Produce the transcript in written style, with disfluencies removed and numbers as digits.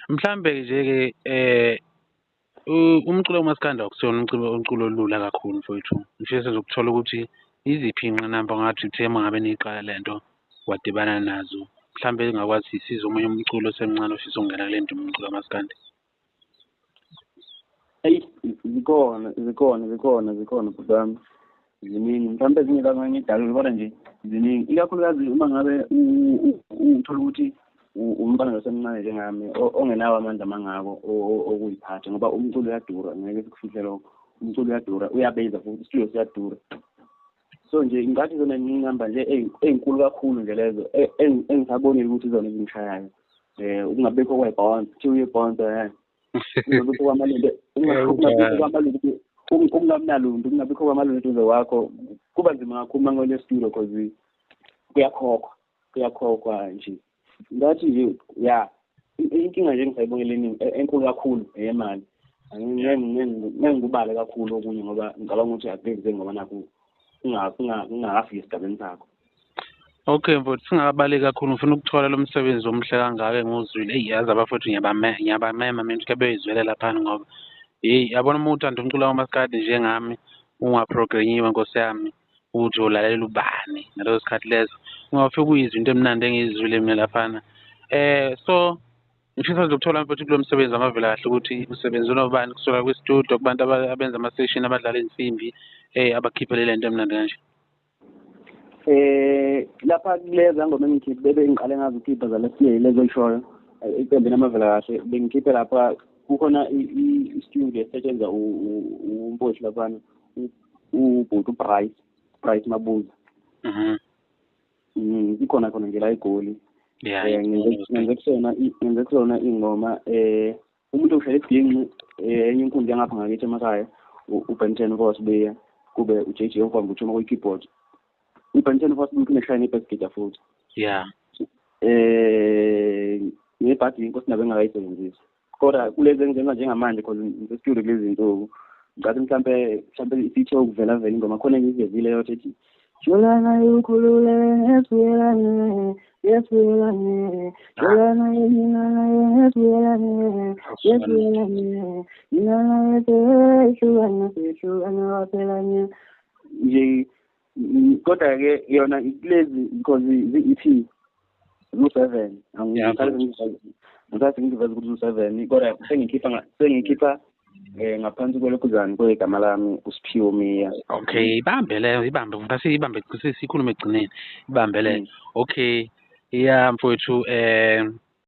Mhlambe nje ke umculo kaMaskandi akusona umculo olula kakhulu mfowethu. Ngifisa sizokuthola ukuthi yiziphi iy'ngqinamba ongathi uthe uma ngabe niyiqala le nto wadibana nazo. Mhlambe engakwazi sisize omunye umculo osemncane ofisa ukungena kule nto umculo kaMaskandi. Eyi, zikhona bhuti wami. Ziningi, mhlawumbe ezinye ngidalule kodwa nje ziningi, ikakhulukazi uma ngabe uthola ukuthi umntwana osemncane njengami ongenawo amandla amangako okuyiphatha, ngoba umculo uyadura, ngeke sikufihle lokho. Umculo uyadura, uyabiza futhi, isitudio siyadura. So nje ngathi zona iy'ngqinamba nje ey'nkulu kakhulu nje lezo engisabonile ukuthi izona ezingishayayo. Ukungabikho kwebhonsa, kuthiwa ibhonsa ungabikho kwamalungu, ungabikho kwamalungu, ukungamnaluntu, kungabikho kwamalungu eduze wakho, kuba nzima kakhulu uma ngole studio cause kuyakhokhwa nje. Ngathi nje ya inkinga nje engisayibongeleni enkulu kakhulu eyemali. Ngeke ngikubale kakhulu okunye ngoba ngicabanga ukuthi akubenze ngoba nakho ungakafiki esigabeni sakho. Okay mfowethu, singakabaleki kakhulu ngifuna ukuthola lo msebenzi omuhle kangaka enguzwile. Eyi yazi abafowethu ngiyabamema mina ukuthi beyizwele laphana ngoba yabona uma uthanda umculo kaMaskandi njengami ungaprograminyiwe nkosi yami ukuthi ulalela ubani ngaleso sikhathi leso ungafika uyizwe into emnandi engiyizwile mina laphana. So ngifisa sizokuthola mfowethu kulo msebenzi wamavila kahle ukuthi usebenza unobani kusuka kwi-studio kubantu abenza ama-session abadlala insimbi abakhiphe le nto emnandi kanje. Lapha kuleza ngoma engikhiphe bengiqale ngazo ukhipha zalesiye lezo oyishoyo iqembu lamavila kahle bengikhiphe lapha kukhona i-studio esetshenzwa umphoshi laphana ubhuti Bryce Mabuza. Ikhona khona nje la eGoli. Ngenze kusona ingoma umuntu ushaya edingi enye inkundla yangapha ngakithi emakhaya uBenton Vosbeya kube uJJ Mfambu uthuma kwi-keyboard. uBenton Vosbeya uneshine bass guitar futhi. Yeah. Nebhadi inkosi nabe engakayisebenzisi. Kodwa kulezi engizenza njengamanje because ngisestudio kulezi zinto ngathi mhlambe isithe ukuvela vela ingoma khona ngiyivezile yothi ethi Jolana ukhulule yeswelane Jolana yeswelane Jolana yeswelane wapelanye nje. Kodwa ke yona kulezi because i-EP u7 ngisathi ngiveza ukuthi u7 kodwa sengikhipha ngaphansi kwelekhuzana kwegama lami uSiphiwo Miya. Okay, ibambe leyo, ibambe ngasikhulume egcineni, ibambe leyo. Okay, yeah mfowethu